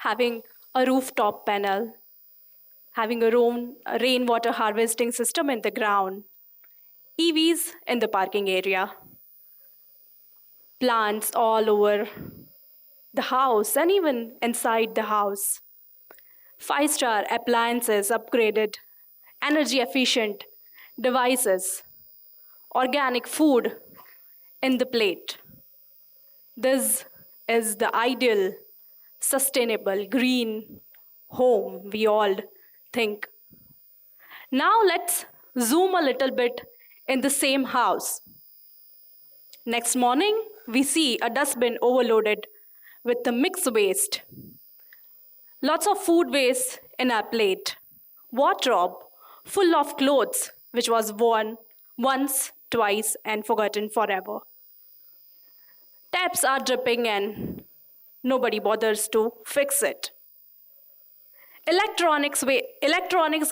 having a rooftop panel, having a rainwater harvesting system in the ground, EVs in the parking area, plants all over the house and even inside the house, five-star appliances upgraded, energy efficient devices, organic food in the plate. This is the ideal, sustainable, green home we all think. Now let's zoom a little bit in the same house. Next morning, we see a dustbin overloaded with the mixed waste. Lots of food waste in our plate. Wardrobe full of clothes which was worn once, twice, and forgotten forever. Taps are dripping and nobody bothers to fix it. Electronics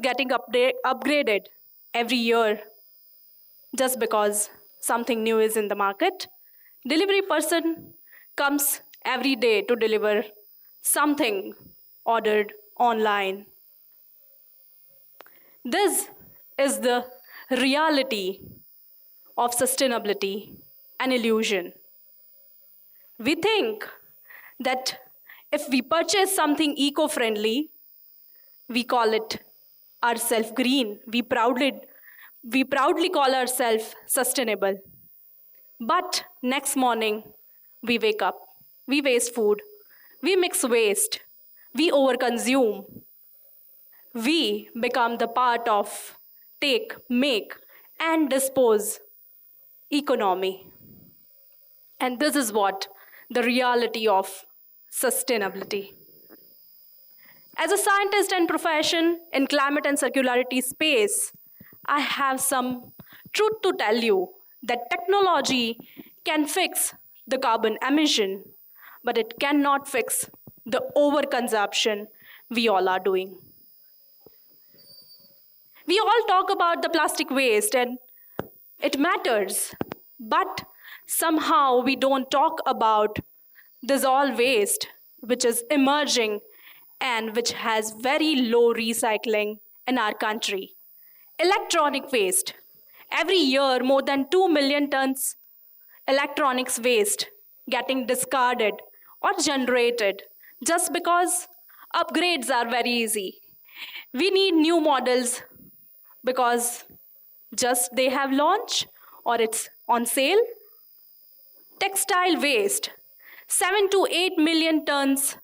getting upgraded every year just because something new is in the market. Delivery person comes every day to deliver something ordered online. This is the reality of sustainability, an illusion. We think that if we purchase something eco-friendly, we call it ourselves green. We proudly call ourselves sustainable. But next morning, we wake up, we waste food, we mix waste, we overconsume. We become the part of take, make, and dispose economy. And this is what the reality of sustainability. As a scientist and profession in climate and circularity space, I have some truth to tell you that technology can fix the carbon emission, but it cannot fix the overconsumption we all are doing. We all talk about the plastic waste and it matters, but somehow we don't talk about dissolved waste, which is emerging and which has very low recycling in our country. Electronic waste. Every year, more than 2 million tons electronics waste getting discarded or generated just because upgrades are very easy. We need new models because just they have launched or it's on sale. Textile waste, 7 to 8 million tons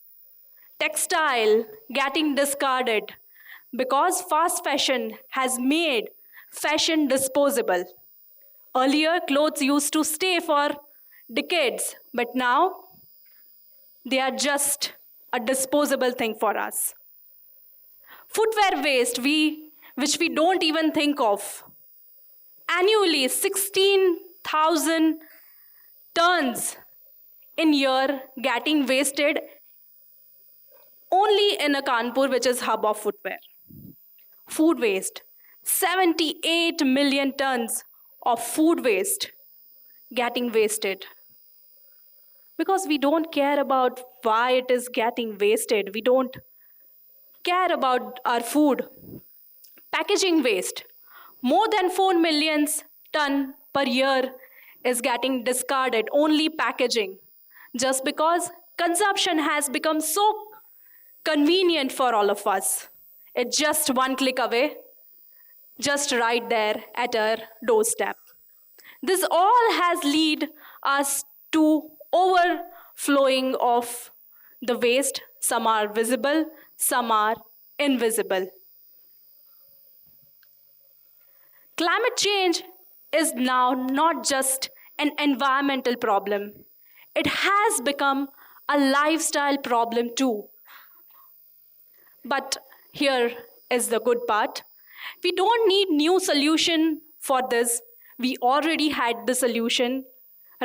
textile getting discarded because fast fashion has made fashion disposable. Earlier, clothes used to stay for decades, but now they are just a disposable thing for us. Footwear waste, which we don't even think of. Annually, 16,000 tons in year getting wasted only in a Kanpur, which is hub of footwear. Food waste, 78 million tons of food waste getting wasted. Because we don't care about why it is getting wasted. We don't care about our food. Packaging waste, more than 4 million tons per year is getting discarded, only packaging, just because consumption has become so convenient for all of us. It's just one click away, just right there at our doorstep. This all has led us to overflowing of the waste. Some are visible, some are invisible. Climate change is now not just an environmental problem. It has become a lifestyle problem too. But here is the good part. We don't need new solution for this. We already had the solution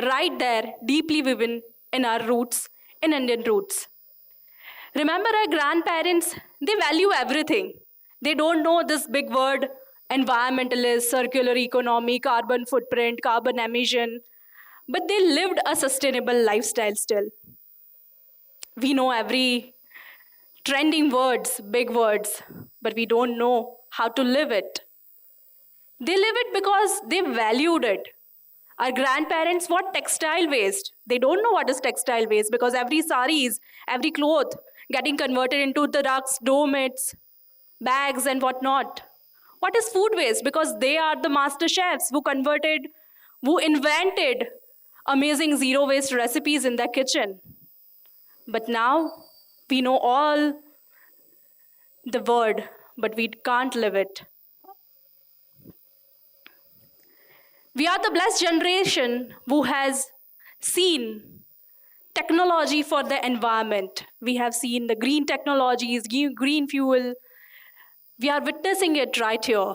right there, deeply woven in our roots, in Indian roots. Remember our grandparents, they value everything. They don't know this big word, environmentalist, circular economy, carbon footprint, carbon emission, but they lived a sustainable lifestyle still. We know every trending words, big words, but we don't know how to live it. They live it because they valued it. Our grandparents, what textile waste? They don't know what is textile waste because every saris, every cloth getting converted into the rugs, door mats, bags, and whatnot. What is food waste? Because they are the master chefs who invented amazing zero waste recipes in their kitchen. But now we know all the word, but we can't live it. We are the blessed generation who has seen technology for the environment. We have seen the green technologies, green fuel. We are witnessing it right here.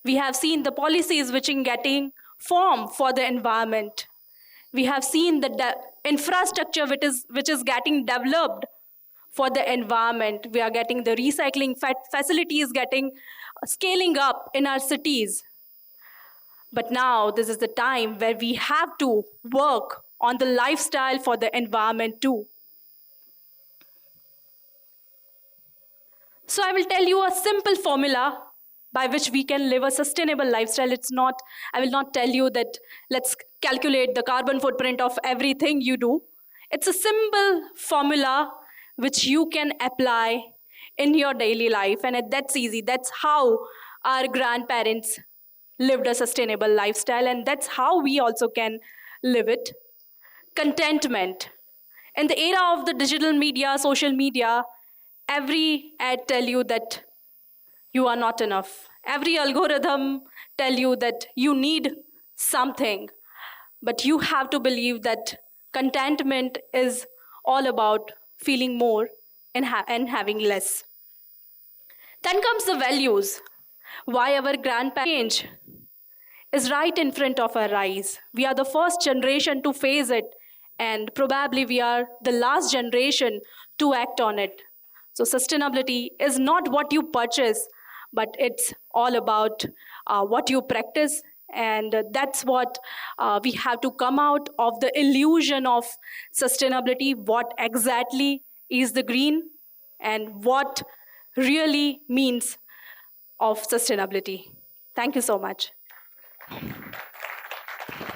We have seen the policies which are getting formed for the environment. We have seen the infrastructure which is getting developed for the environment. We are getting the recycling facilities scaling up in our cities. But now this is the time where we have to work on the lifestyle for the environment too. So I will tell you a simple formula by which we can live a sustainable lifestyle. I will not tell you that let's calculate the carbon footprint of everything you do. It's a simple formula which you can apply in your daily life, and that's easy. That's how our grandparents lived a sustainable lifestyle, and that's how we also can live it. Contentment. In the era of the digital media, social media, every ad tell you that you are not enough. Every algorithm tell you that you need something, but you have to believe that contentment is all about feeling more and having less. Then comes the values. Why our grandparents change is right in front of our eyes. We are the first generation to face it, and probably we are the last generation to act on it. So sustainability is not what you purchase, but it's all about what you practice. And that's what we have to come out of the illusion of sustainability. What exactly is the green and what really means of sustainability. Thank you so much.